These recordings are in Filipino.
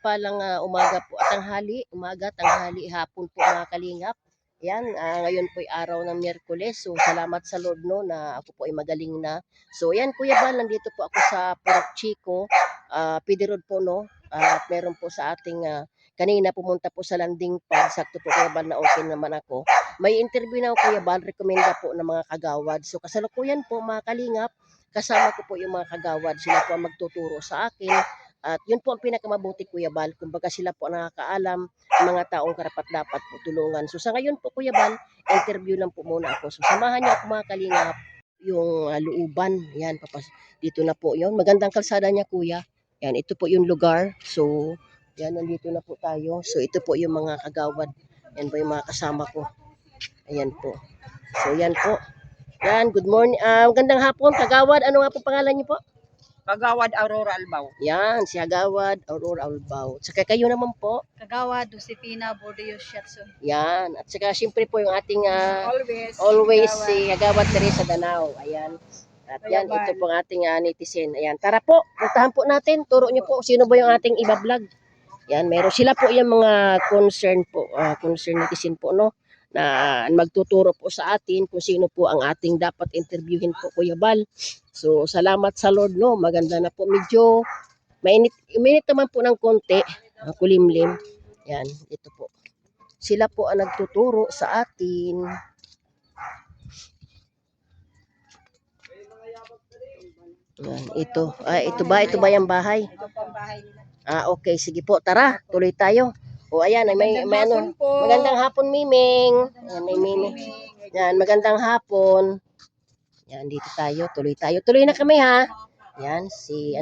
mapagpalang umaga po at tanghali, hapon po mga kalingap. Yan, ngayon po ay araw ng Miyerkules. So salamat sa Lord no na ako po ay magaling na. So yan Kuya Bal, nandito po ako sa Purok Chico, PD Road po no. At meron po sa ating kanina pumunta po sa landing pad, sakto po Kuya Bal na okay naman ako. May interview na ako Kuya Bal, rekomenda po ng mga kagawad. So kasalukuyan po mga kalingap, kasama ko po yung mga kagawad. Sila po ang magtuturo sa akin. At yun po ang pinakamabuti Kuya Bal. Kumbaga sila po ang nakakaalam ng mga taong karapat-dapat po tulungan. So sa ngayon po Kuya Bal, interview lang po muna ako. So samahan niyo ako mga kalingap yung looban. Yan, dito na po yun. Magandang kalsada niya Kuya. Yan, ito po yung lugar. So, yan, nandito na po tayo. So ito po yung mga kagawad. Yan po yung mga kasama ko. Ayan po. So yan po. Yan, good morning. Magandang hapon, kagawad. Ano nga po pangalan niyo po? Kagawad Aurora Albao. Yan, si Kagawad Aurora Albao. Saka kayo naman po. Kagawad Josefina Bordeaux Shetson. Yan. At saka siyempre po yung ating Always. si Kagawad Teresa Danao. Ayan. At yan, ito po ang ating netizen. Ayan. Tara po, puntahan po natin. Turo niyo po sino ba yung ating iba-vlog. Yan, meron sila po yung mga concern po, concern netizen po, no? Na magtuturo po sa atin kung sino po ang ating dapat interviewin po Kuya Bal. So salamat sa Lord no, maganda na po, medyo mainit naman po ng konti, kulimlim. Yan, ito po. Sila po ang nagtuturo sa atin. Yan, ito. Ito ba yung bahay? Ito po ang bahay nila. Okay, sige po, tara, tuloy tayo. O ayan, may ano. Po. Magandang hapon, Miming. Ayan, may Miming. Yan, magandang hapon. Yan, dito tayo, tuloy tayo. Tuloy na kami ha. Yan, si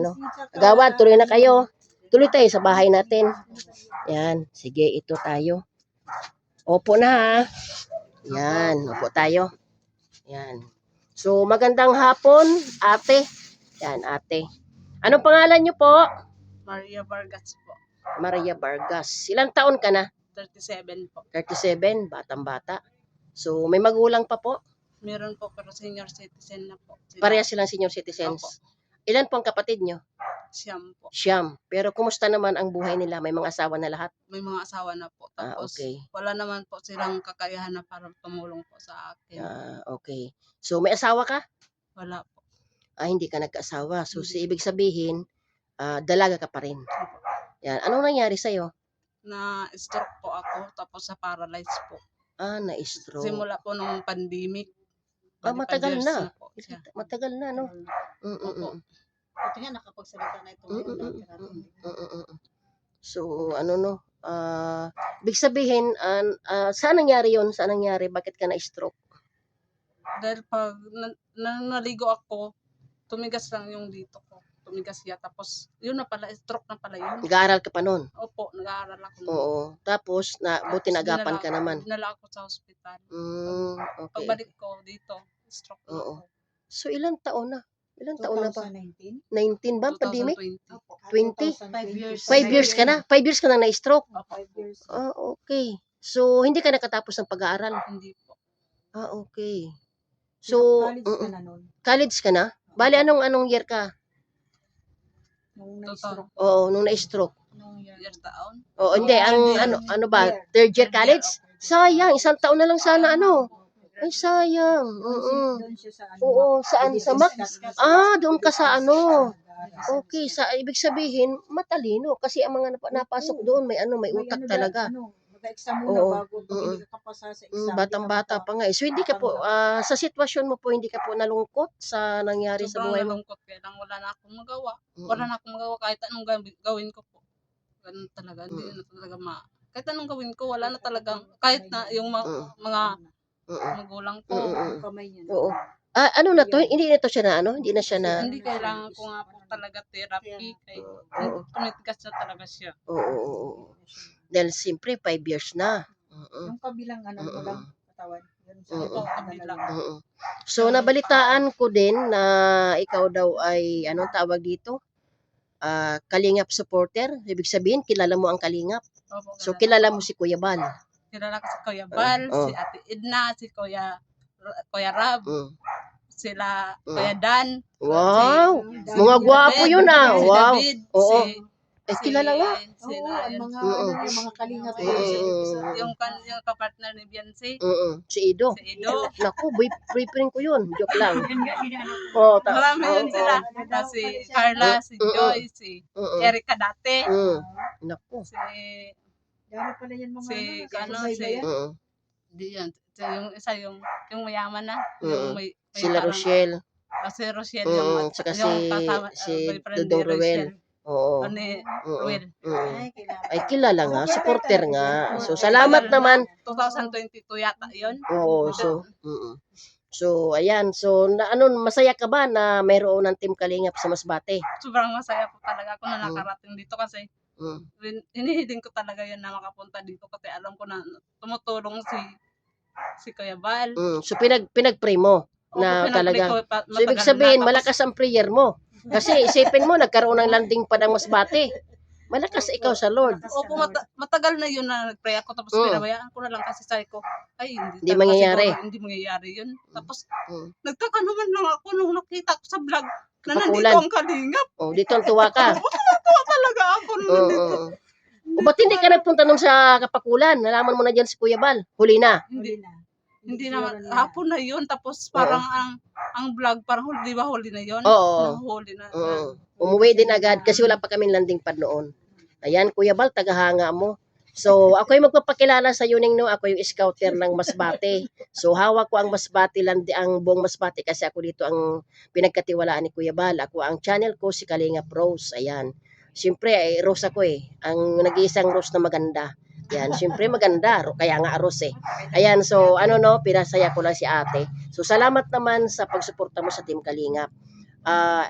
Kagawad, tuloy na kayo. Tuloy tayo sa bahay natin. Yan, sige, ito tayo. Opo na ha. Yan, opo tayo. Yan. So, magandang hapon, ate. Yan, ate. Anong pangalan niyo po? Maria Vargas po. Maria Vargas. Ilang taon ka na? 37 po. 37, batang-bata. So, may magulang pa po? Meron po pero senior citizen na po. Pareha silang senior citizens. Opo. Ilan po ang kapatid nyo? Siyam po. Siyam. Pero kumusta naman ang buhay nila? May mga asawa na lahat? May mga asawa na po. Tapos Okay. wala naman po silang kakayahan na para tumulong po sa akin. Okay. So, may asawa ka? Wala po. Hindi ka nagkaasawa. So, ibig sabihin, dalaga ka pa rin. Yan. Anong nangyari sa'yo? Na-stroke po ako tapos sa paralyze po. Na-stroke. Simula po nung pandemic. Matagal 5 years na. po siya. Matagal na, no? Opo. Buti nga nakapagsalita na ito. So, no? Ibig sabihin, saan nangyari yun? Saan nangyari? Bakit ka na-stroke? Dahil pag naligo ako, tumigas lang yung dito ko. Tumigas siya. Tapos, yun na pala, stroke na pala yun. Nag-aaral ka pa noon? Opo, nag-aaral ako. Oo. Tapos, buti nagapan ka naman. Dinala ako sa ospital. Okay. Pagbalik ko dito, stroke na Oo. ako. So, ilang taon na? Ilang taon na ba? 2019? 19 ba? Pandemic? 2020. 20? 5 years. 5 years ka na? 5 years ka na na-stroke? Opo, 5 years. Okay. So, hindi ka nakatapos ng pag-aaral? hindi po. Okay. So, College ka na nun. college ka na? Bali, anong year ka? Nung na-stroke. Oo, nung na-stroke. Nung year. Year taon. Oo, hindi. Ano ba? Third year college? Sayang. Isang taon na lang sana, Ay, sayang. Doon siya sa ano. Oo, saan? Sa Mac? Doon ka sa Okay, ibig sabihin, matalino. Kasi ang mga napasok doon, may utak talaga. Mag-exam muna Oo. bago pag hindi ka kapasa sa exam. Batang-bata pa nga. So, hindi ka po, sa sitwasyon mo po, hindi ka po nalungkot sa nangyari sa Sobrang buhay mo? nalungkot kaya lang wala na akong magawa. Wala na akong magawa kahit anong gawin ko po. Ganun talaga. Hindi na talaga kahit anong gawin ko, wala na talagang, kahit na yung mga magulang ko. Kamay niya. Oo. Ano na to? Hindi na to siya na Hindi na siya na... Hindi kailangan ko nga po talaga therapy. Kaya tumitigas na talaga siya. Oo. Dahil siyempre, 5 years na. Yung kabilang mo lang katawan. Yun sa kabila. So, nabalitaan ko din na ikaw daw ay, anong tawag dito? Kalingap supporter. Ibig sabihin, kilala mo ang Kalingap. Opo, So, kilala mo si Kuya Bal. kilala ko si Kuya Bal, si Ate Edna, si Kuya Rab, sila Kuya Dan. Wow! Si Mga gwapo David, yun si Wow! David, Oo. si Ay, kilala nga. Si Oo, ang mga Oo. ano, mga kalingap. Si, yung kapartner ni Beyonce, Si Ido. si Ido. Naku, boyfriend ko yun. Joke lang. Oo, Marami yun sila. oo. Tapos si Carla, si Joy, si Erica dati, Naku. si Dami pala yan mga Si- ano, ano, nasusubaybayan. di yan. Yung isa yung mayaman na, Mm. yung may Sila parang- Rochelle. si Rochelle yung Tsaka yung kasama, si boyfriend ni Dudong Ruel. Rochelle. Oo. O ni Oo. Ruel. Ay, kailangan. Ay, kilala nga. Supporter nga. So, Oo. salamat Tagal na. naman. 2022 yata yun. Oo, so ayan. So, masaya ka ba na mayroon ng Team Kalingap sa Masbate? Sobrang masaya po talaga ako na Mm. nakarating dito kasi Mm. hinihiling ko talaga yan na makapunta dito kasi alam ko na tumutulong si Kuya Bal. So, pinag-pray mo na Pinag-pray talaga. ko So, ibig matagal sabihin, na. Tapos, malakas ang prayer mo. Kasi isipin mo, nagkaroon ng landing pad ang Masbate. Malakas ikaw sa Lord. opo, matagal na yun na nag-pray ako. Tapos pinabayaan ko na lang kasi sabi ko, ay Hindi talaga mangyayari. siguro hindi mangyayari yun. Tapos Mm. nagtaka naman lang ako nung nakita ko sa vlog na Kapakulan. nandito ang kalingap. Oh, dito ang tuwa ka. Talaga ako nung nandito. O ba't hindi ka nagpunta nung sa Kapakulan? Nalaman mo na dyan si Kuya Bal. Huli na. Hindi naman, hapon na yun. Tapos parang ang vlog, parang di ba huli na yun? Oo. Nahuli na. Umuwi din agad kasi wala pa kaming landing pad noon. Ayan, Kuya Bal, tagahanga mo. So, ako yung magpapakilala sa Yuning no. Ako yung scouter ng Masbate. So, hawak ko ang Masbate ang buong Masbate kasi ako dito ang pinagkatiwalaan ni Kuya Bal. Ako ang channel ko si Kalingap Rose. Ayan. Siyempre, Rose ako eh. Ang nag-iisang Rose na maganda. Yan, siyempre maganda. Kaya nga Rose eh. Ayan, so pinasaya ko lang si ate. So, salamat naman sa pagsuporta mo sa Team Kalingap.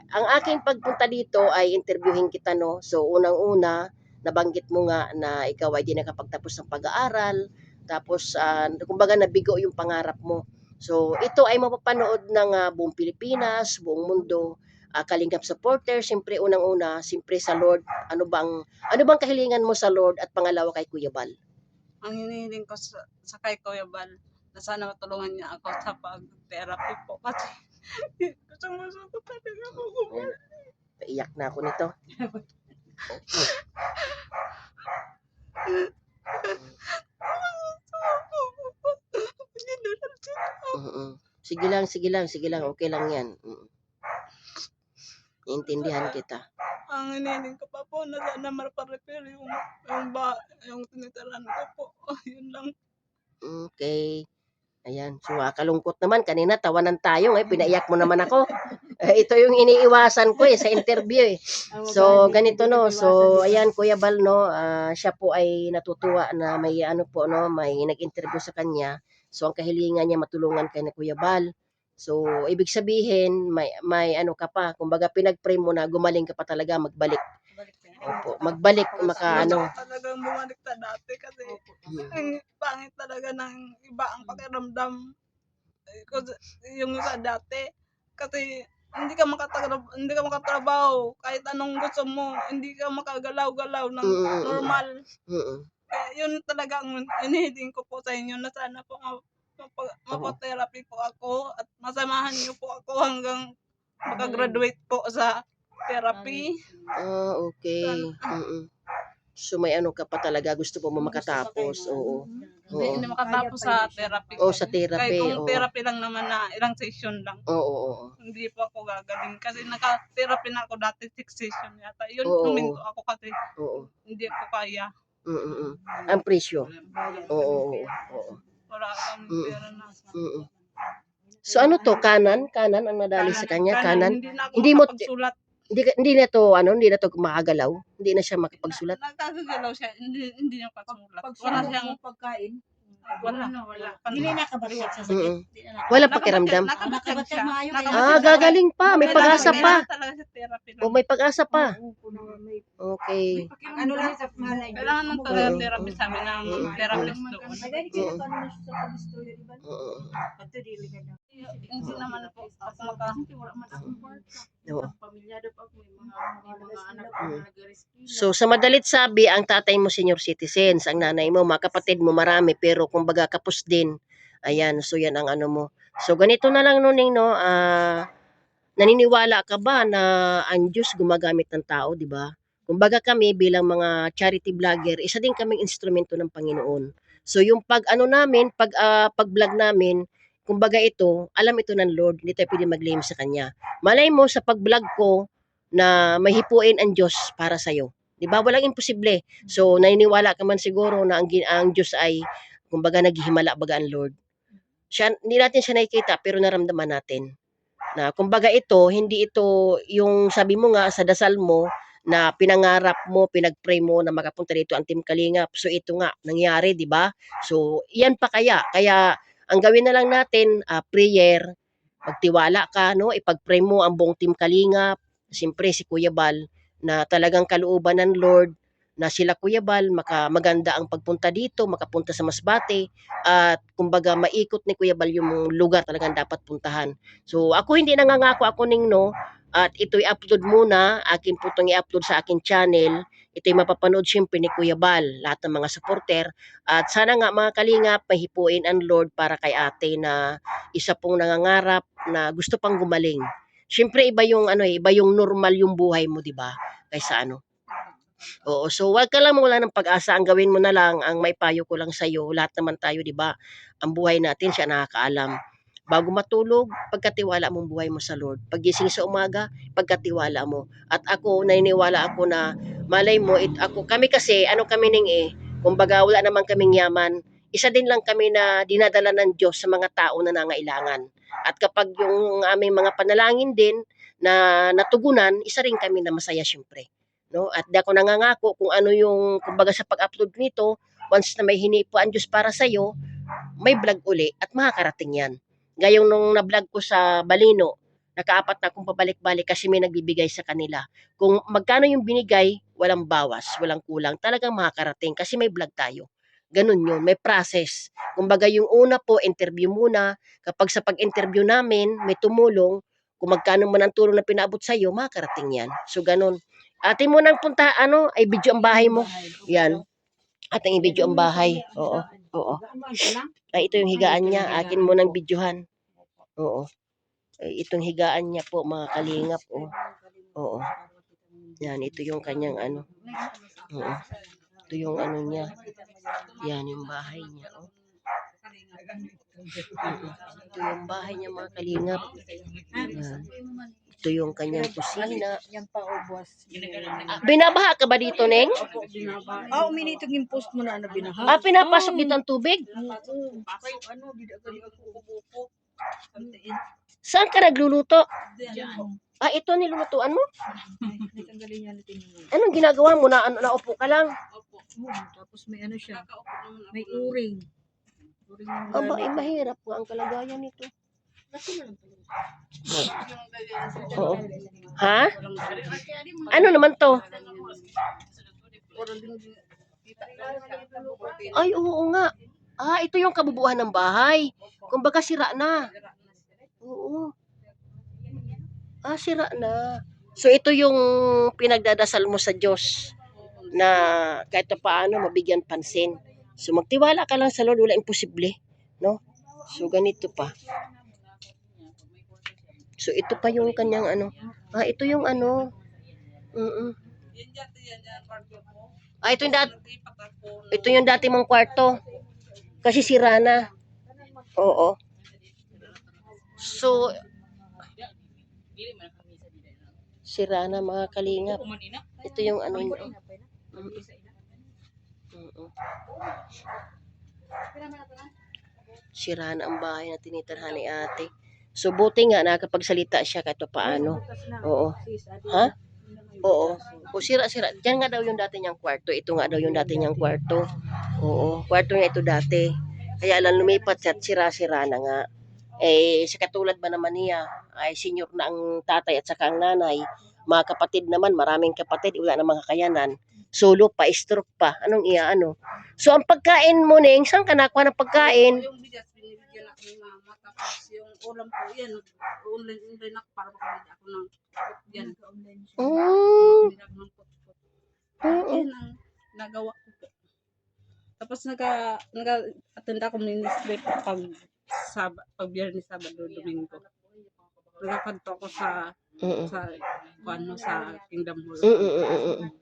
Ang aking pagpunta dito ay interviewin kita no. So unang-una, nabanggit mo nga na ikaw ay di nakapagtapos ng pag-aaral. Tapos kumbaga nabigo yung pangarap mo. So ito ay mapapanood ng buong Pilipinas, buong mundo. Kalingap supporter, siyempre unang-una, siyempre sa Lord. Ano bang kahilingan mo sa Lord at pangalawa kay Kuya Bal? Ang hinihiling ko sa kay Kuya Bal, na sana matulungan niya ako sa pag-therapy po. Kasi gusto ko talaga ako. Iyak na ako nito. Sige lang. Okay lang yan. Iintindihan kita. Ang hinihiling ko pa po na sana ma-repair yung tinitirahan ko po. Yun lang. Okay. Ayan. So, kalungkot naman. Kanina, tawanan tayo. Pinaiyak mo naman ako. Ito yung iniiwasan ko sa interview eh. So, ganito no. So, ayan, Kuya Bal no. Siya po ay natutuwa na may may nag-interview sa kanya. So, ang kahilingan niya matulungan kay na Kuya Bal. So, ibig sabihin, may ka pa. Kumbaga, pinag-pray mo na gumaling ka pa talaga, magbalik. Opo, magbalik, Talagang bumalik sa dati kasi ang pangit talaga ng iba ang pakiramdam. Yung sa dati kasi hindi ka makatrabaho kahit anong gusto mo, hindi ka makagalaw-galaw ng normal. Yun talaga ang hinihiling ko po sa inyo na sana po mapatherapy po ako at masamahan niyo po ako hanggang makagraduate po sa therapy. Okay. So may ka pa talaga, gusto mo makatapos. Oo. Hindi makatapos sa therapy. Sa therapy. Kahit kung therapy lang naman na ilang session lang. Oo. Hindi po ako gagaling kasi naka-therapy na ako dati 6 session yata. Yun, Oo. huminto ako kasi Oo. hindi ko kaya. Ang presyo. Oo. Wala kami pera na. So ano to, kanan ang nadali sa kanya, kanan. Hindi na ako Hindi mo- makapagsulat. Hindi na to makagalaw. Hindi na siya makapagsulat. Nakagalaw siya, hindi niya makapagsulat. Wala Wala siyang, pagkain. wala. Hindi nakabalik sa Mm. sakit. Wala pakiramdam. Nakabatid siya. Maayo Nakabatid kaya. siya. Gagaling pa, may pag-asa pa. Kailangan talaga sa therapy lang. O may pag-asa pa. Okay. Ano lang sa malay. Kailangan ng talaga therapy, sabi ng therapist doon. Nagani kayo kung ano siya sa pag-istorya, di ba? Pati dili ka daw. Hindi naman po ako Wala man akong kwarta. Oo. Pamilyado pa ako, may mga anak ko na nag-rescue. So sa madalit sabi, ang tatay mo senior citizens, ang nanay mo, mga kapatid mo marami, pero kumbaga kapos din. Ayan, so yan ang mo. So ganito na lang nuning no, naniniwala ka ba na ang Diyos gumagamit ng tao, di ba? Kumbaga kami bilang mga charity vlogger, isa din kaming instrumento ng Panginoon. So yung pag-vlog namin, kumbaga ito, alam ito ng Lord, hindi tayo pwede mag-blame sa Kanya. Malay mo sa pag-vlog ko na may hipuin ang Diyos para sa'yo. Di ba? Walang imposible. So naniniwala ka man siguro na ang Diyos ay, kumbaga naghihimala baga ang Lord. Hindi natin siya nakikita pero naramdaman natin na kumbaga hindi ito yung sabi mo nga sa dasal mo na pinangarap mo, pinag-pray mo na makapunta dito ang Team Kalingap. So ito nga nangyari, 'di ba? So iyan pa kaya ang gawin na lang natin prayer, magtiwala ka no, ipag-pray mo ang buong Team Kalingap, siyempre si Kuya Bal na talagang kalooban ng Lord na sila Kuya Bal maganda ang pagpunta dito, makapunta sa Masbate at kumbaga maikot ni Kuya Bal yung lugar talagang dapat puntahan. So ako hindi nangangako ako ningno at ito'y upload muna, akin po itong i-upload sa akin channel. Ito'y mapapanood siyempre ni Kuya Bal, lahat ng mga supporter. At sana nga mga kalingap, mahipuin ang Lord para kay ate na isa pong nangangarap na gusto pang gumaling. Siyempre iba yung normal yung buhay mo, 'di ba? Kaysa Oo, so wag ka lang mawala ng pag-asa. Ang gawin mo na lang, ang maipayo ko lang sa'yo, lahat naman tayo, 'di ba? Ang buhay natin siya nakakaalam. Bago matulog, pagkatiwala mong buhay mo sa Lord. Paggising sa umaga, pagkatiwala mo. At ako, naniniwala ako na malay mo, kami kasi, kami kumbaga wala naman kaming yaman. Isa din lang kami na dinadala ng Diyos sa mga tao na nangailangan. At kapag yung aming mga panalangin din na natugunan, isa rin kami na masaya syempre. No? At di ako nangangako kung ano yung kumbaga sa pag-upload nito, once na may hinipo ang Diyos para sa iyo, may vlog uli at makakarating 'yan. Gayong nung na-vlog ko sa Balino, nakaapat na akong pabalik-balik kasi may nagbibigay sa kanila. Kung magkano yung binigay, walang bawas, walang kulang. Talagang makakarating kasi may vlog tayo. Ganun yun, may process. Kumbaga yung una po, interview muna. Kapag sa pag-interview namin, may tumulong, kung magkano man ang tulong na pinaabot sa iyo, makakarating yan. So ganun. Atin mo nang punta, ay video ang bahay mo. Yan. Ating i-video ang bahay. Oo. Oo. Ay, ito yung higaan niya. Akin mo nang videohan. Oo. Ay, itong higaan niya po, mga kalingap. Oh. Oo. Yan, ito yung kanyang Oo. Ito yung niya. Yan yung bahay niya. Oh. Ito yung bahay niya, mga kalingap. Yan. Ito yung kanyang kusina. Yan pa ubos. Binabaha ka ba dito, Neng? Umini itong post mo na binaha. Pinapasok dito ang tubig? Saan ka nagluluto? Ito nilulutuan mo? Anong ginagawa mo? Naupo ka lang? Tapos may siya. May uring. Mahirap po ang kalagayan nito. Oo. Ha? Ano naman to? Ay, oo nga. Ito yung kabubuhan ng bahay. Kumbaga sira na. Oo. Sira na. So ito yung pinagdadasal mo sa Diyos na kahit paano mabigyan pansin. So magtiwala ka lang sa Lord, wala imposible, no? So ganito pa. So ito pa yung kanyang ito yung ito yung dati mong kwarto. Kasi sira na. Oo. So sira na, mga kalingap. Ito yung niyo. Sira na ang bahay na tinitirhan ni ate. So buti nga nakakapagsalita siya kahit paano. Oo. Ha? Oo. O sira-sira. Diyan nga daw yung dati niyang kwarto. Ito nga daw yung dati niyang kwarto. Oo. Kwarto niya ito dati. Kaya lang lumipat siya at sira-sira na nga. Sa katulad ba naman niya, ay senior na ang tatay at saka ang nanay. Mga kapatid naman, maraming kapatid, wala na mga kakayanan. Solo pa, stroke pa. Anong So ang pagkain mo, Neng, saan ka nakuha ng pagkain? Yung bigas, binibigyan ako ng mama. Tapos yung ulam ko, yan. Online ako para makabili ako ng yan. Bili ako ng pot-pot. Yan ang nagawa ko po. Tapos nag-attend ako ministry pag Biyernes, Sabado, Domingo. Nagkakanto ako sa Mm. sa sa Kingdom Hall. Mm.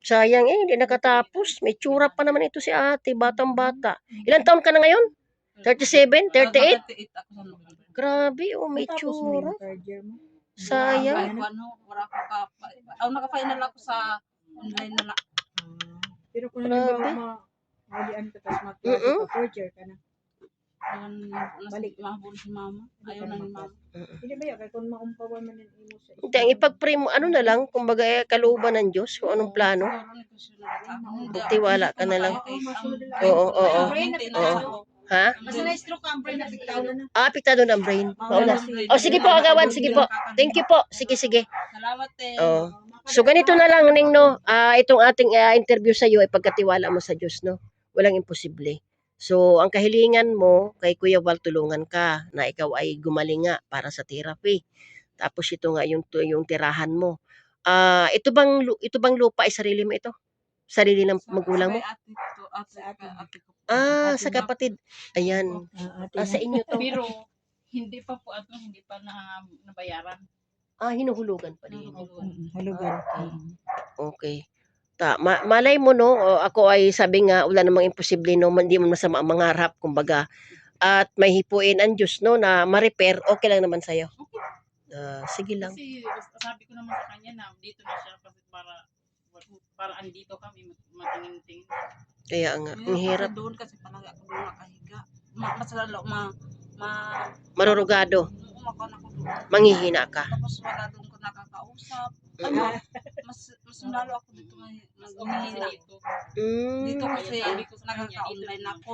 Sayang hindi nakatapos. May tsura pa naman ito si ate, batang-bata. Ilang taon ka na ngayon? 37, 38? 38 ako sa November. Grabe, may Natapos mo tsura. yung third year mo? Sayang. Wala ko naka-final ako sa online na lang. Pero kung Grabe. halimbawa maulian ka tapos mag-klase ka, fourth year ka na. Balik mahabol si mama. Ayaw na ni mama. Hindi ba yun? Kaya kung maumpawan man yung imo sa Hindi, ang ipag-pray mo, ano na lang, kumbaga kalooban ng Diyos, kung anong plano. Tiwala ka na lang. Oo. Ha? Basta na-stroke ang brain na bigtaw na. Apektado ng brain. Mauna. Sige po, agawan. Sige po. Thank you po. Sige. Salamat eh. Oh. So ganito na lang, Ning, no? Itong ating interview sa iyo ay pagkatiwala mo sa Diyos, no? Walang imposible. So, ang kahilingan mo kay Kuya Val, tulungan ka na ikaw ay gumaling nga para sa therapy. Tapos ito nga yung tirahan mo. Ito bang lupa ay sarili mo ito? Sarili ng magulang mo? Ate ko. Sa kapatid. Ayan. Sa inyo to. Pero hindi pa po hindi pa nabayaran. Hinuhulugan pa din. Hulugan. Okay. Malay mo, no, ako ay sabi nga, wala namang imposible, no, hindi mo masama ang mangarap, kumbaga, at may hipuin ang Diyos, no, na ma-repair, okay lang naman sa'yo. Sige lang. Kasi sabi ko naman sa kanya na dito na siya kasi para andito kami matingin-tingin. Kaya nga, ang hirap. Doon kasi talaga ako doon nakahiga. Mas lalo Marurugado, umakan ako doon. manghihina ka. Tapos wala doon ko nakakausap. Mas lalo ako dito nag-umihina. Dito kasi nakaka-online ako,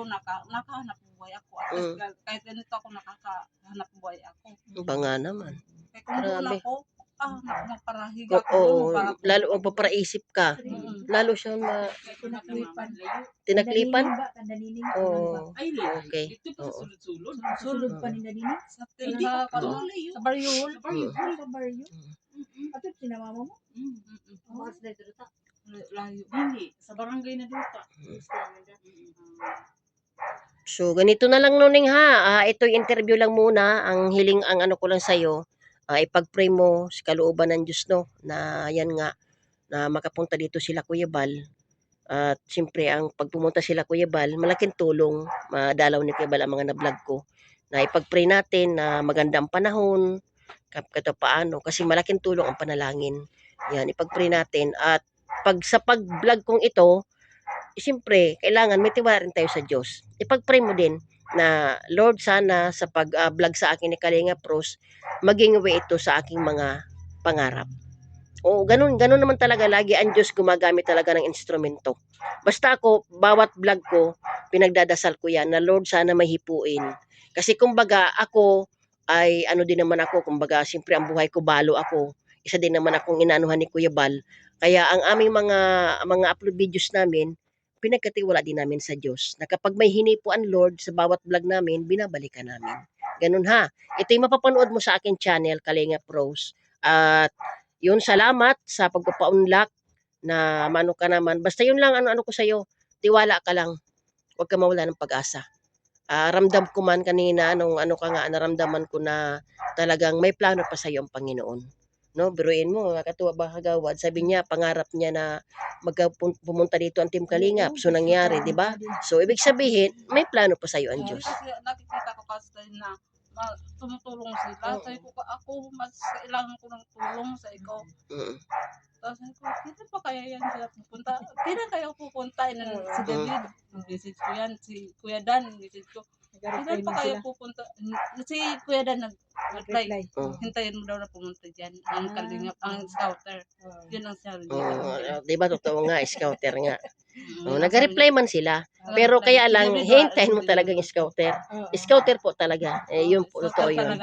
nakahanap buhay ako. At least kahit ganito ako nakakahanap buhay ako. Ba nga naman. Kaya kung doon Grabe. ako, magparahiga ako Oo, doon. lalo ang paparaisip ka. Lalo siyang tinaklipan. Tandanining. Oo. Ay, Okay. ito pa sa sulod-sulod. Sulod pa ni Danining. Sa Hindi sa pa layo. Sa Baryol. Sa Baryol. Sa Baryol. Ato sinamama mo? Oras na ito. layo. Hindi, sa barangay na duta. So, ganito na lang, Nuning, ha. Ito interview lang muna. Ang hiling, ang ano ko lang sa'yo, ipag-pray mo sa kalooban ng Diyos, no, na yan nga, na makapunta dito sila Kuya Bal. At siyempre, ang pagpumunta sila Kuya Bal, malaking tulong, madalaw ni Kuya Bal ang mga na-vlog ko, na ipag-pray natin na maganda ang panahon, kahit paano, kasi malaking tulong ang panalangin. Yan, ipag-pray natin. At sa pag-vlog kong ito, siyempre, kailangan may tiwala rin tayo sa Diyos. Ipag-pray mo din na, Lord, sana sa pag-vlog sa akin ni Kalinga Pros, maging way ito sa aking mga pangarap. Oo, ganun naman talaga. Lagi ang Diyos gumagamit talaga ng instrumento. Basta ako, bawat vlog ko, pinagdadasal ko yan na, Lord, sana mahipuin. Kasi kumbaga, ako ay ano din naman ako, kumbaga, siyempre ang buhay ko, balo ako. Isa din naman akong inaanuhan ni Kuya Bal. Kaya ang aming mga upload videos namin, pinagkatiwala din namin sa Diyos. Na kapag may hinipuan, Lord, sa bawat vlog namin, binabalikan namin. Ganun, ha. Ito yung mapapanood mo sa akin channel, Kalinga Pros. At yun, salamat sa pagpapa-unlock na mano ka naman. Basta yun lang, ano ko sa'yo, tiwala ka lang. Huwag ka mawala ng pag-asa. Ramdam ko man kanina, naramdaman ko na talagang may plano pa sa'yo ang Panginoon. No, biruin mo, katuwa ba kagawad? Sabi niya, pangarap niya na pumunta dito ang Team Kalingap. So, nangyari, di ba? So, ibig sabihin, may plano pa sa'yo ang Diyos. Kasi nakikita ko kasi na tumutulong sila. Sabi ko, ako mas kailangan ko ng tulong sa ikaw. Tapos sabi ko, kailan pa kaya yan sila pupunta? Kailan kayo pupunta? Si David, visit ko yan. Si Kuya Dan, visit ko. Kailan pa kayo pupunta? Si Kuya Dan nag-reply. Hintayin mo daw na pumunta dyan. Ang Kalingap, ang scouter. Yun ang sabi niya. Di ba, totoo nga, scouter nga. Nag-reply man sila. Pero kaya lang, hintayin mo talagang scouter. Scouter po talaga. Yun po, totoo yun.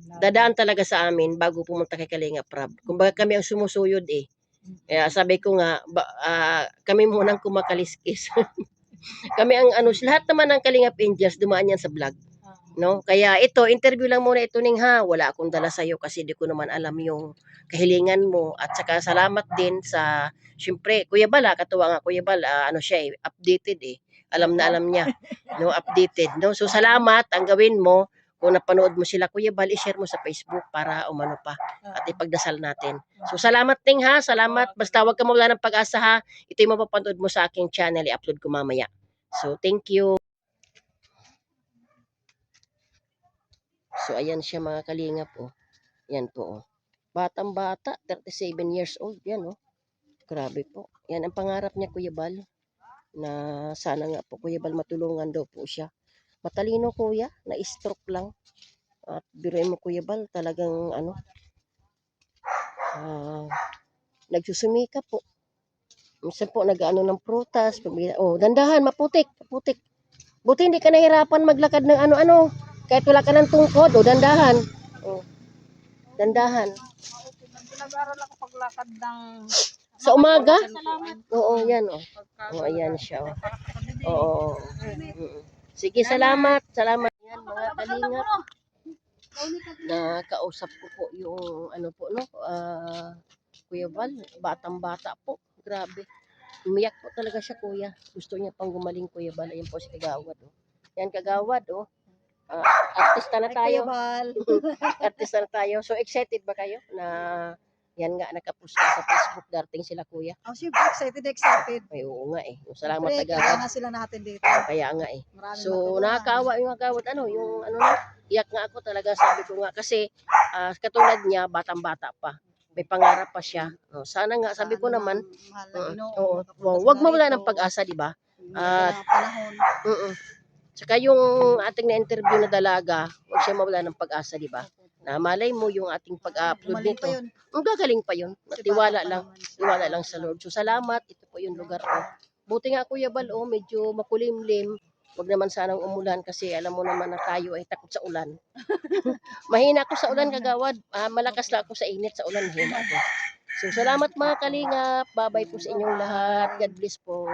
Dadaan talaga sa amin bago pumunta kay Kalinga Prab. Kumbaga kami ang sumusuyod eh. Kaya sabi ko nga, kami munang kumakaliskis. Kami ang lahat naman ng Kalingap Angels dumaan yan sa vlog. No? Kaya ito, interview lang muna ito, Ning, ha. Wala akong dala sa'yo kasi di ko naman alam yung kahilingan mo. At saka salamat din sa, syempre, Kuya Bal, katuwa nga Kuya Bal, siya updated eh. Alam na alam niya. No, updated. No? So salamat, ang gawin mo, kung napanood mo sila Kuya Bal, i-share mo sa Facebook para umano pa at ipagdasal natin. So salamat Ting ha, salamat. Basta wag ka mawala ng pag-asa ha. Ito yung mapapanood mo sa aking channel, i-upload ko mamaya. So thank you. So ayan siya mga kalingap oh. Yan po oh. Batang-bata, 37 years old yan oh. Grabe po. Yan ang pangarap niya Kuya Bal. Na sana nga po Kuya Bal matulungan daw po siya. Matalino kuya, na-stroke lang. At biruin mo Kuya Bal, talagang ano, nagsusumika po. Minsan po nag-ano ng prutas. Oh, dandahan, maputik, maputik. Buti hindi ka nahirapan maglakad ng ano-ano. Kahit wala ka ng tungkod, o dandahan. Oh, dandahan. Nag-aaral ako paglakad ng Sa umaga? Salamat. Oo, yan oh. Oh, ayan siya oh. Oo. Sige, salamat. Salamat yan mga kalingap. Nakausap ko po yung ano po no, Kuya Bal, batang-bata po. Grabe. Umiyak po talaga siya kuya. Gusto niya pang gumaling Kuya Bal. Ayan po si Kagawad oh. Yan Kagawad oh. Artista na tayo. Artista na tayo. So excited ba kayo na yan nga nakapost ka sa Facebook darating sila kuya? Oh, siyempre, excited. Ay oo nga eh. Salamat Siyempre, Kagawad. kailangan sila natin dito. Kaya nga eh. Maraming So, matulungan. nakakaawa yung Kagawad, yung ano na, iyak nga ako talaga, sabi ko nga, kasi katulad niya, batang-bata pa, may pangarap pa siya. Sana nga, sabi ko naman, wag mawala ng pag-asa, di ba? At, Panahon. Tsaka yung ating na-interview na dalaga, wag siya mawala ng pag-asa, di ba? Na malay mo yung ating pag-upload Gumaling nito. pa yun. Ang gagaling pa yun. Tiwala lang. Kasi Tiwala lang sa Lord. So, salamat. Ito po yung lugar ko. Buti nga Kuya Bal, medyo makulimlim. Wag naman sanang umulan kasi alam mo naman na tayo ay takot sa ulan. Mahina ako sa ulan Kagawad. Malakas lang ako sa init, sa ulan mahina ako. So salamat mga kalingap. Bye-bye po sa inyong lahat. God bless po.